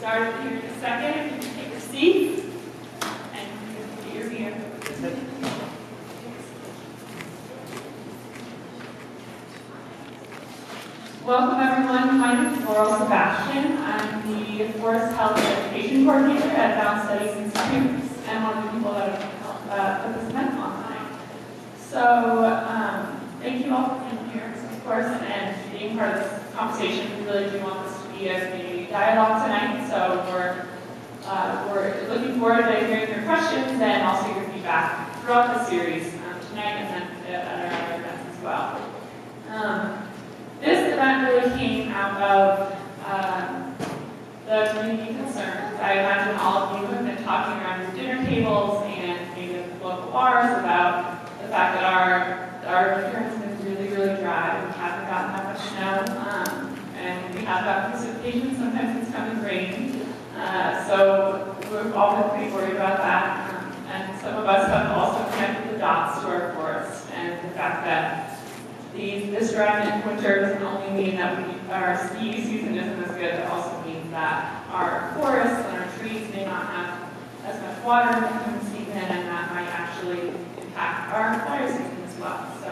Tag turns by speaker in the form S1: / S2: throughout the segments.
S1: started here in a second. If you can take your seats and you can put your hand. Welcome everyone. My name is Laurel Sebastian. I'm the Forest Health Education Coordinator at Bound Studies Institute and one of the people that have put this event on tonight. So thank you all for being here, of course, and being part of this conversation. We really do want this to be a community dialogue tonight, so we're looking forward to hearing your questions and also your feedback throughout the series tonight and then at our other events as well. This event really came out of the community concerns. I imagine all of you have been talking around your dinner tables and maybe at the local bars about the fact that our year has been really, really dry. We haven't gotten that much snow, and we have got precipitation. Sometimes it's coming rain. So we've all been pretty worried about that. And some of us have also connected the dots to our forest and the fact that this dry winter doesn't only mean that our ski season isn't as good, it also means that our forests and our trees may not have as much water in the winter season, and that might actually impact our fire season as well. So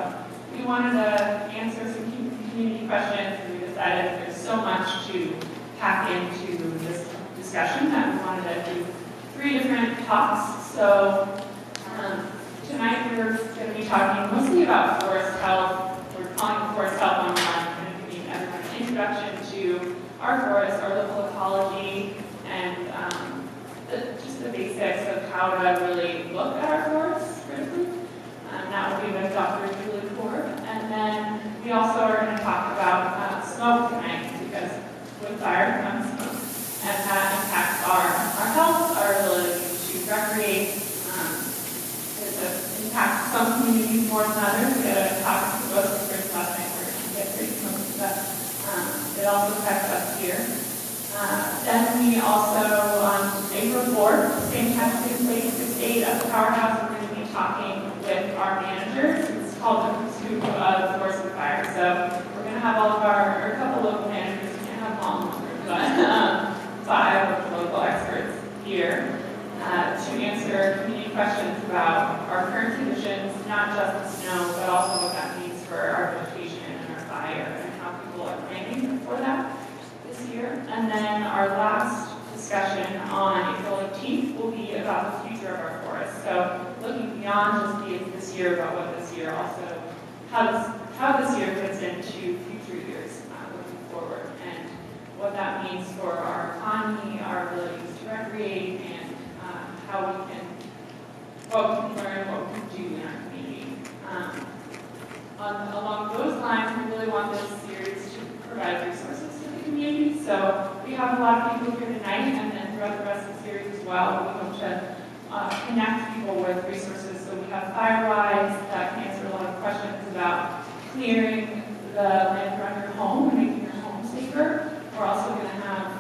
S1: we wanted to answer some community questions, and we decided there's so much to pack into this discussion that we wanted to do 3 different talks. So tonight we're going to be talking mostly about forest health. We're calling Forest Health on kind of giving everyone an introduction to our forest, our local ecology, and just the basics of how to really look at our forests critically. That will be with Dr. Korb. And then we also are going to talk about smoke tonight, because with fire comes smoke, and that impacts our health, our ability to recreate. It impacts some communities more than others. We had a talk to both speakers last night where we get pretty smoky, but it also affects us here. Then we also, on April 4th, same time, same place, 6 to 8 at the powerhouse, we're going to be talking with our managers. It's called the Pursuit of Forest and Fire. So we're going to have all of a couple local managers. We can't have long, but 5 of the local experts here to answer community questions about our current conditions, not just the snow, but also what that means for our vegetation and our fire, and how people are planning for that this year. And then our last discussion on April 18th will be about the future of our forests. So looking beyond just this year, about what this year also, how this year fits into future years looking forward, and what that means for our economy, our abilities to recreate, and what we can learn, what we can do in our community. Along those lines, we really want this series to provide resources to the community. So we have a lot of people here tonight, and then throughout the rest of the series as well, we hope to connect people with resources. So we have Firewise that can answer a lot of questions about clearing the land around your home and making your home safer. We're also going to have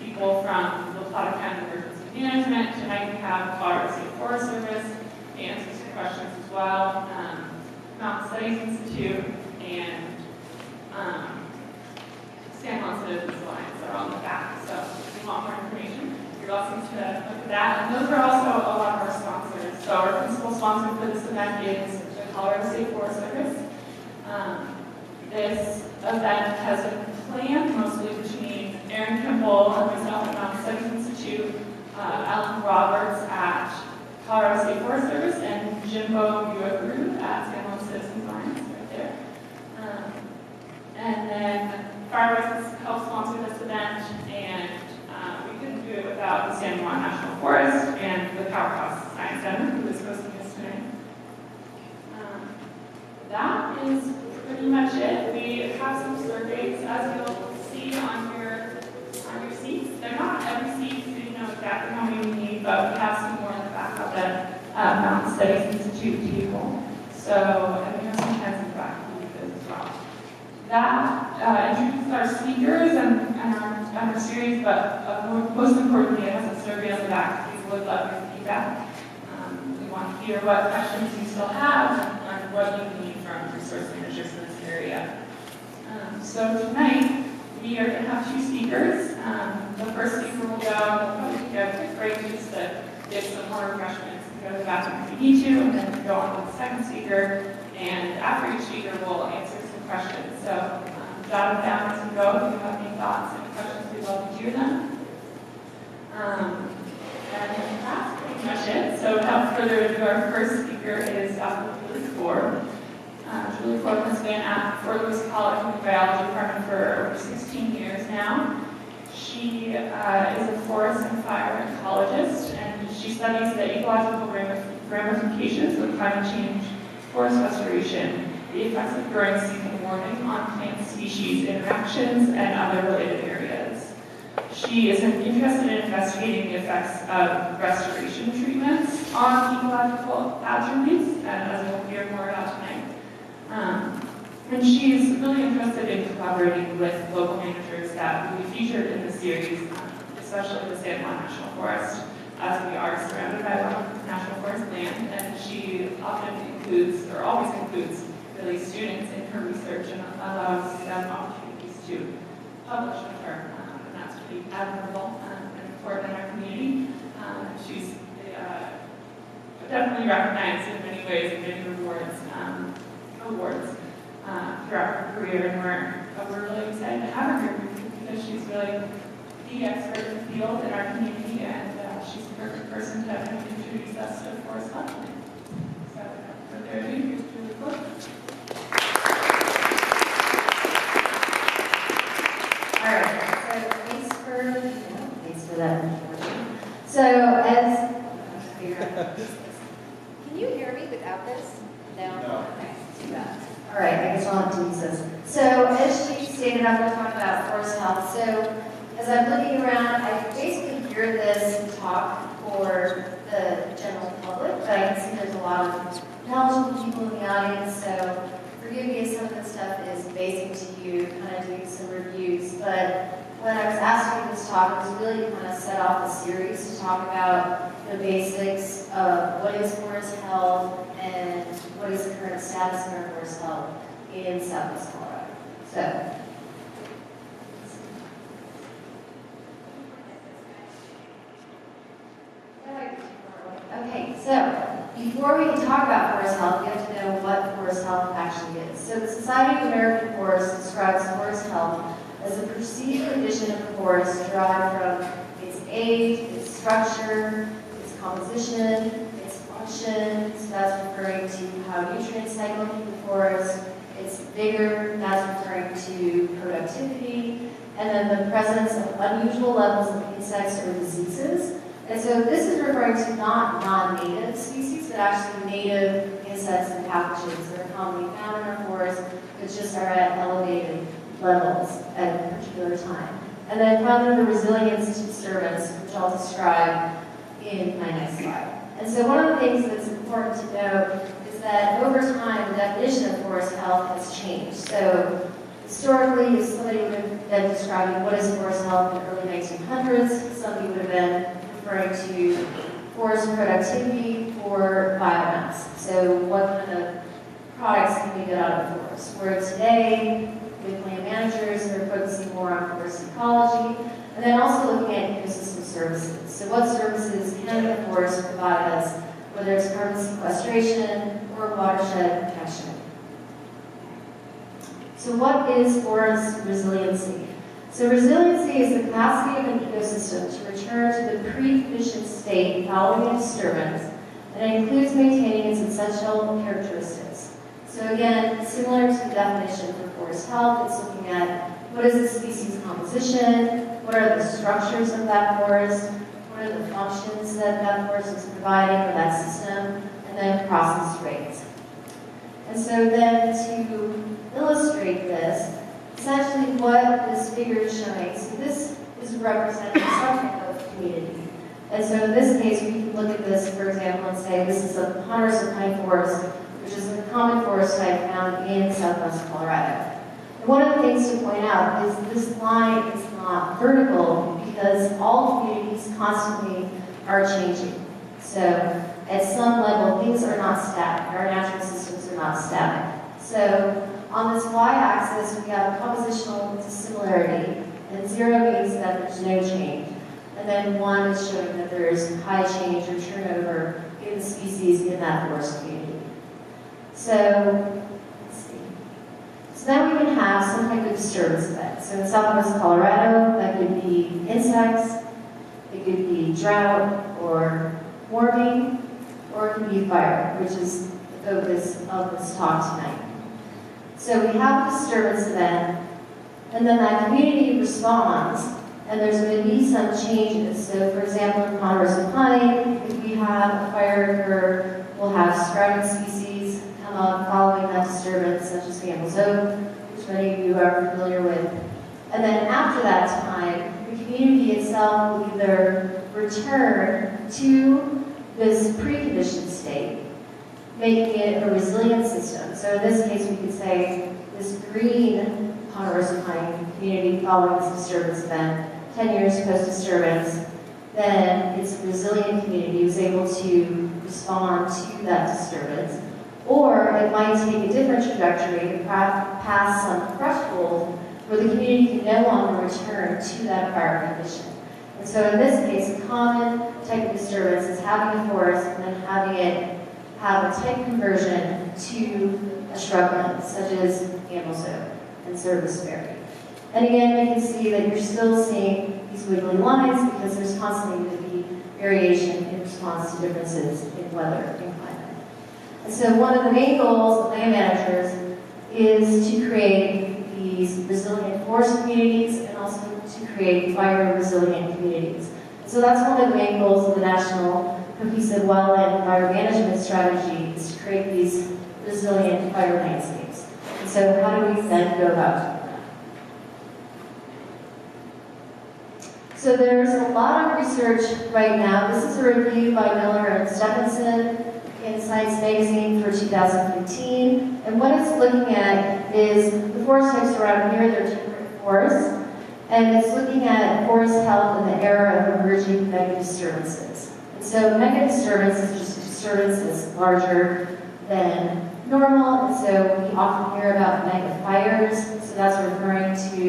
S1: people from the Plata County Emergency Management. Tonight we have Colorado State Forest Service to answer some questions as well. Mountain Studies Institute and San Juan Citizens Alliance are on the back. So if you want more information, you're welcome to look at that. And those are also a lot of our sponsors. So our principal sponsor for this event is the Colorado State Forest Service. This event has been planned mostly between Aaron Kimball and myself at Mountain Studies Institute, Alan Roberts at Colorado State Forest Service, and Jimbo Buick at San Juan Citizens Alliance, right there. And then Firewise helped sponsor this event, and we couldn't do it without the San Juan National Forest and the Powerhouse Science Center, who is hosting this tonight. That is pretty much it. We have some surveys, as you'll see on your seats. They're not every seat, so you know exactly how many we need, but we have some more in the back of the Mountain Studies Institute table. So, and we have some pens in the back of those as well. That introduces our speakers and our series, but most importantly, it has a survey on the back. People would love your feedback. We want to hear what questions you still have and what you need from resource managers in this area. So tonight, we are going to have 2 speakers. The first speaker more refreshments. You go to the bathroom if you need to, and then you go on to the second speaker, and after each speaker, we'll answer some questions. So jot them down as you go if you have any thoughts, any questions, we'd love to hear them. And that's pretty much it. So without further ado, our first speaker is Dr. Korb. Julie Korb has been at Fort Lewis College in the biology department for over 16 years now. She is a forest and fire ecologist, and she studies the ecological ramifications of climate change, forest restoration, the effects of growing season warming on plant species interactions, and other related areas. She is interested in investigating the effects of restoration treatments on ecological attributes, and as we'll hear more about tonight. And she's really interested in collaborating with local managers that will be featured in the series, especially the San Juan National Forest, as we are surrounded by a lot of national forest land, and she often includes, or always includes, really students in her research and allows them opportunities to publish with her, and that's pretty admirable and important in our community. She's definitely recognized in many ways and many awards throughout her career, and we're really excited to have her here because she's really the expert in the field in our community, and she's the perfect person to introduce us to forest health. So without further ado, here's Julie Korb.
S2: All right, so thanks for that introduction. So as can you hear me without this? No? Okay, too bad. All right, I guess I'll have to use this. So as she stated, I'm going to talk about forest health. So as I'm looking around, I basically hear this talk for the general public, but I can see there's a lot of knowledgeable people in the audience, so forgive me if some of this stuff is basic to you, kind of doing some reviews, but when I was asked to do this talk, it was really to kind of set off a series to talk about the basics of what is forest health and what is the current status of our forest health in Southwest Colorado. So, okay, so before we can talk about forest health, we have to know what forest health actually is. So the Society of American Forests describes forest health as a perceived condition of the forest derived from its age, its structure, its composition, its function, so that's referring to how nutrients cycle through the forest, its vigor, that's referring to productivity, and then the presence of unusual levels of insects or diseases. And so this is referring to not non-native species, but actually native insects and pathogens that are commonly found in our forest, but just are at elevated levels at a particular time. And then finally, the resilience to disturbance, which I'll describe in my next slide. And so one of the things that's important to note is that over time, the definition of forest health has changed. So historically, if somebody would have been describing what is forest health in the early 1900s, somebody would have been referring to forest productivity for biomass. So what kind of products can we get out of the forest? Where today, with land managers, they're focusing more on forest ecology, and then also looking at ecosystem services. So what services can the forest provide us, whether it's carbon sequestration or watershed protection? So what is forest resiliency? So resiliency is the capacity of an ecosystem to return to the pre-conditioned state following a disturbance, and it includes maintaining its essential characteristics. So again, similar to the definition for forest health, it's looking at what is the species composition, what are the structures of that forest, what are the functions that that forest is providing or that system, and then process rates. And so then to illustrate this, essentially what this figure is showing, so this is representing some type of community. And so in this case, we can look at this, for example, and say this is a ponderosa pine forest, which is a common forest type found in southwest Colorado. And one of the things to point out is this line is not vertical because all communities constantly are changing. So at some level, things are not static. Our natural systems are not static. So on this y-axis, we have compositional dissimilarity, and 0 means that there's no change. and then one is showing that there is high change or turnover in the species in that forest community. So, let's see. So now we can have some type of disturbance event. So in southwest Colorado, that could be insects, it could be drought or warming, or it could be fire, which is the focus of this talk tonight. So we have a disturbance event, and then that community responds, and there's going to be some changes. So for example, in Ponderosa Pine, if we have a fire occur, we'll have sprouting species come up following that disturbance, such as Campbell's oak, which many of you are familiar with. And then after that time, the community itself will either return to this preconditioned state, making it a resilient system. So in this case, we could say this green Ponderosa Pine community following this disturbance event, 10 years post-disturbance, then it's a resilient community who's able to respond to that disturbance. Or it might take a different trajectory and pass some threshold where the community can no longer return to that prior condition. And so in this case, a common type of disturbance is having a forest and then having it have a type conversion to a shrubland, such as Campbell's oak and serviceberry. And again, you can see that you're still seeing these wiggly lines because there's constantly going to be variation in response to differences in weather and climate. And so one of the main goals of land managers is to create these resilient forest communities and also to create fire-resilient communities. So that's one of the main goals of the National Cohesive Wildland Fire Management Strategy, is to create these resilient fire landscapes. And so how do we then go about doing that? So there's a lot of research right now. This is a review by Miller and Stephenson in Science Magazine for 2015. And what it's looking at is the forest types around here, they're temperate forests. And it's looking at forest health in the era of emerging megadisturbances. And so megadisturbance is just a disturbance that's larger than normal. And so we often hear about mega fires. So that's referring to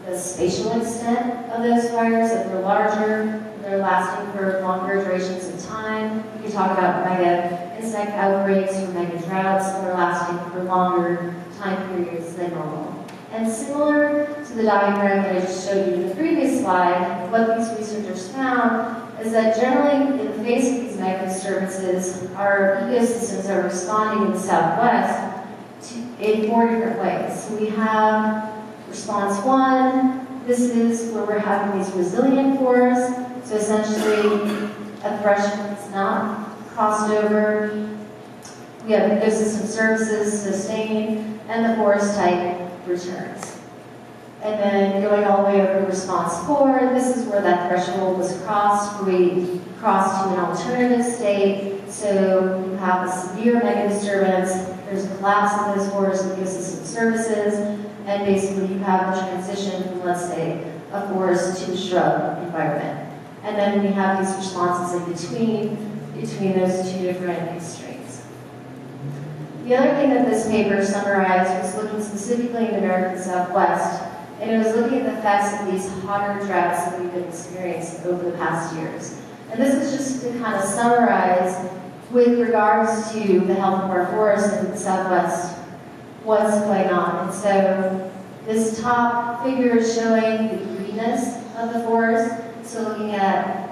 S2: the spatial extent of those fires. If they're larger, they're lasting for longer durations of time. We can talk about mega insect outbreaks or mega droughts that are lasting for longer time periods than normal. And similar to the diagram that I just showed you in the previous slide, what these researchers found is that generally in the face of these megadisturbances, our ecosystems are responding in the Southwest in 4 different ways. So we have response 1, this is where we're having these resilient forests. So essentially, a threshold is not crossed over. We have ecosystem services sustained, and the forest type returns. And then going all the way over to response 4, this is where that threshold was crossed, where we crossed to an alternative state. So you have a severe megadisturbance, there's a collapse in those forest ecosystem services, and basically you have the transition from, let's say, a forest to a shrub environment. And then we have these responses in between those two different extremes. The other thing that this paper summarized was looking specifically in the American Southwest, and it was looking at the effects of these hotter droughts that we've been experiencing over the past years. And this is just to kind of summarize, with regards to the health of our forests in the Southwest, what's going on. And so this top figure is showing the greenness of the forest, so looking at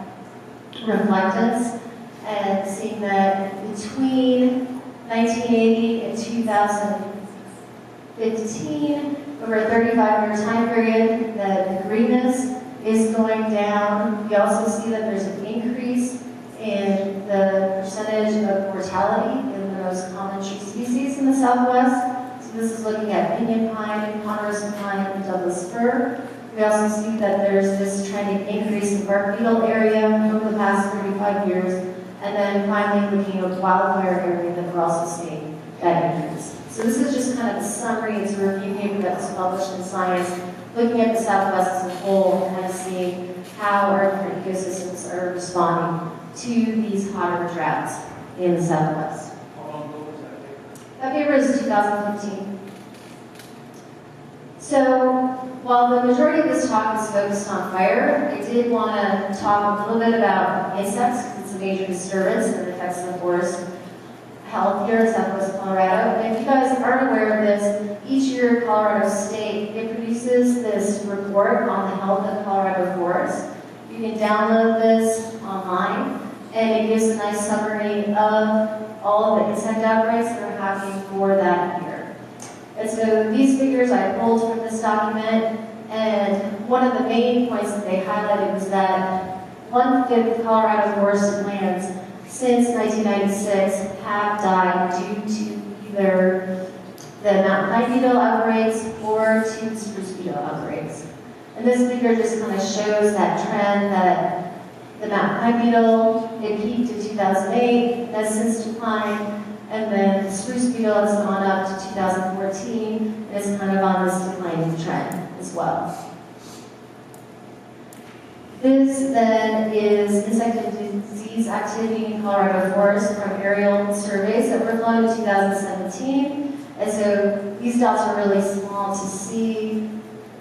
S2: reflectance and seeing that between 1980 and 2015, over a 35-year time period, that the greenness is going down. We also see that there's an increase in the percentage of mortality in the most common tree species in the Southwest. So this is looking at pinyon pine, ponderosa pine, and Douglas fir. We also see that there's this trending increase in bark beetle area over the past 35 years. And then finally looking at the wildfire area that we're also seeing that increase. So this is just kind of a summary. It's a review paper that was published in Science, looking at the Southwest as a whole and kind of seeing how our different ecosystems are responding to these hotter droughts in the Southwest.
S3: How long ago was that paper?
S2: That paper is 2015. So while the majority of this talk is focused on fire, I did want to talk a little bit about insects, because it's a major disturbance that affects the forest health here in Southwest Colorado. And if you guys aren't aware of this, each year Colorado State, it produces this report on the health of Colorado forests. You can download this online, and it gives a nice summary of all of the insect outbreaks that are happening for that year. And so these figures I pulled from this document, and one of the main points that they highlighted was that 1/5 of Colorado forested lands since 1996 have died due to either the mountain pine beetle outbreaks or to the spruce beetle outbreaks. And this figure just kind of shows that trend that the mountain pine beetle, it peaked in 2008, has since declined, and then the spruce beetle has gone up to 2014 and is kind of on this declining trend as well. This then is insect and disease activity in Colorado forests from aerial surveys that were flown in 2017. And so these dots are really small to see,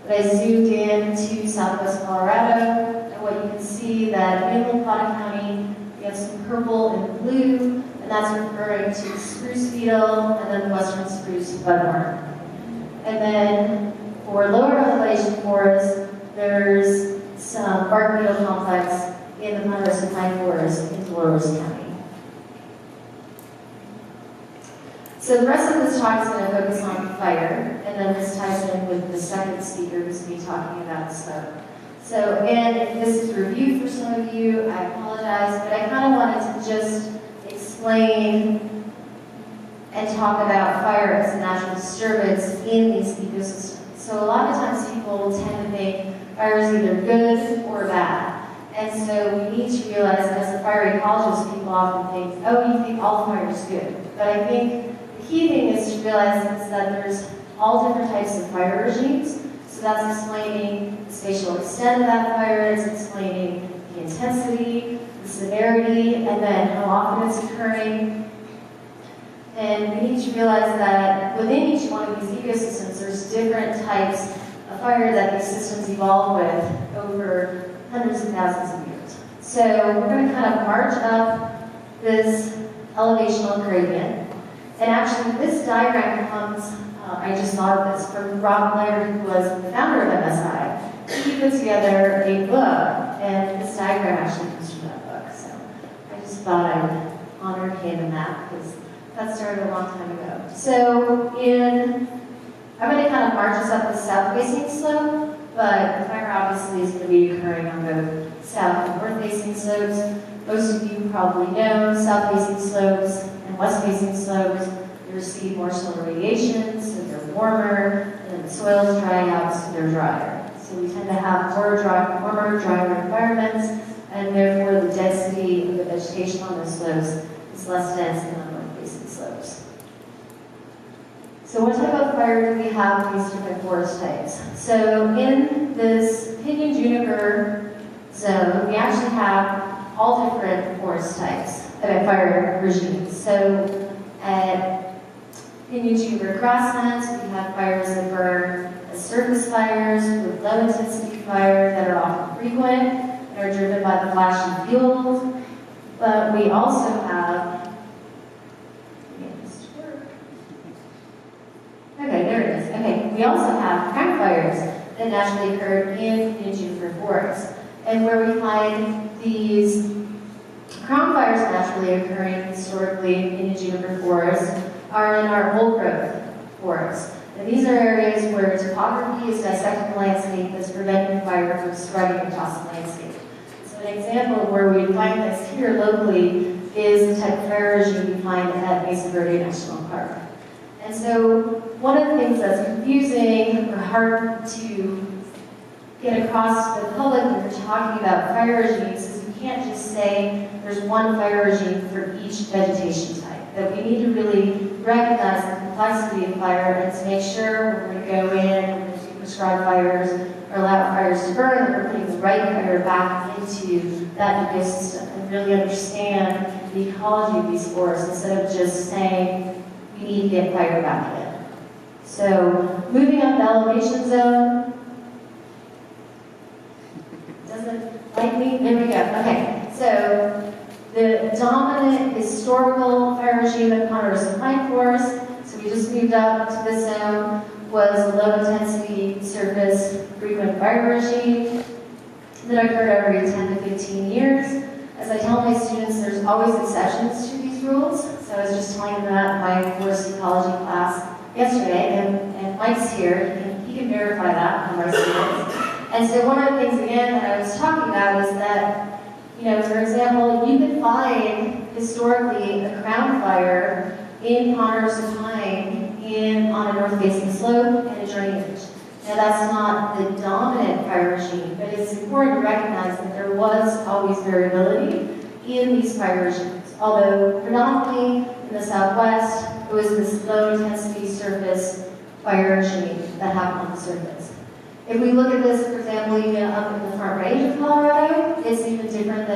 S2: but I zoomed in to Southwest Colorado, and what you can see that in Lake County, we have some purple and blue, and that's referring to the spruce beetle and then the western spruce budworm. And then for lower elevation forests, there's some bark beetle complex in the Ponderosa Pine Forest in Laurel County. So the rest of this talk is going to focus on fire, and then this ties in with the second speaker who's going to be talking about smoke. So, and if this is review for some of you, I apologize, but I kind of wanted to just explain and talk about fire as a natural disturbance in these ecosystems. So a lot of times people tend to think fire is either good or bad. And so we need to realize that as a fire ecologist, people often think, oh, you think all fire is good. But I think the key thing is to realize is that there's all different types of fire regimes. So that's explaining the spatial extent of that fire, it's explaining the intensity, the severity, and then how often it's occurring. And we need to realize that within each one of these ecosystems, there's different types of fire that these systems evolve with over hundreds of thousands of years. So we're going to kind of march up this elevational gradient. And actually, this diagram comes, I just thought of this, from Rob Blair, who was the founder of MSI. He put together a book, and this diagram actually comes from that book. So I just thought I'd honor him in that, because that started a long time ago. So I'm going to kind of march us up the south-facing slope, but the fire obviously is going to be occurring on both south and north-facing slopes. Most of you probably know south-facing slopes and west-facing slopes, you receive more solar radiation, so they're warmer, and then the soils dry out, so they're drier. So we tend to have warmer, drier environments, and therefore the density of the vegetation on those slopes is less dense than on north-facing slopes. So what type of fire do we have in these different forest types? So in this pinyon juniper zone, we actually have all different forest types, fire regimes. So at pinyon juniper grasslands, we have fires that burn as surface fires with low intensity fire that are often frequent and are driven by the flashy fuels. But we also have we also have campfires that naturally occur in juniper forests. And where we find these crown fires naturally occurring historically in juniper forests are in our old growth forests. And these are areas where topography is dissecting the landscape that's preventing fire from spreading across the landscape. So an example of where we find this here locally is the type of fire regime we find at Mesa Verde National Park. And so one of the things that's confusing or hard to get across to the public when you're talking about fire regimes is you can't just say there's one fire regime for each vegetation type. That we need to really recognize the complexity of fire and to make sure when we go in and we prescribe fires or allow fires to burn, that we're putting the right fire back into that ecosystem and really understand the ecology of these forests instead of just saying we need to get fire back in. So moving up the elevation zone, Does it like me? There we go. Okay, so the dominant historical fire regime at Ponderosa Pine Forest, so we just moved up to this zone, was a low-intensity surface frequent fire regime that occurred every 10 to 15 years. As I tell my students, there's always exceptions to these rules. So I was just telling them that in my forest ecology class yesterday, and Mike's here, he can verify that from my students. And so one of the things, again, that I was talking about is that, you know, for example, you could find historically a crown fire in Ponderosa Pine on a north-facing slope and a drainage. Now that's not the dominant fire regime, but it's important to recognize that there was always variability in these fire regimes. Although predominantly in the Southwest, it was this low-intensity surface fire regime that happened on the surface. If we look at this, for example, even up in the Front Range of Colorado, it's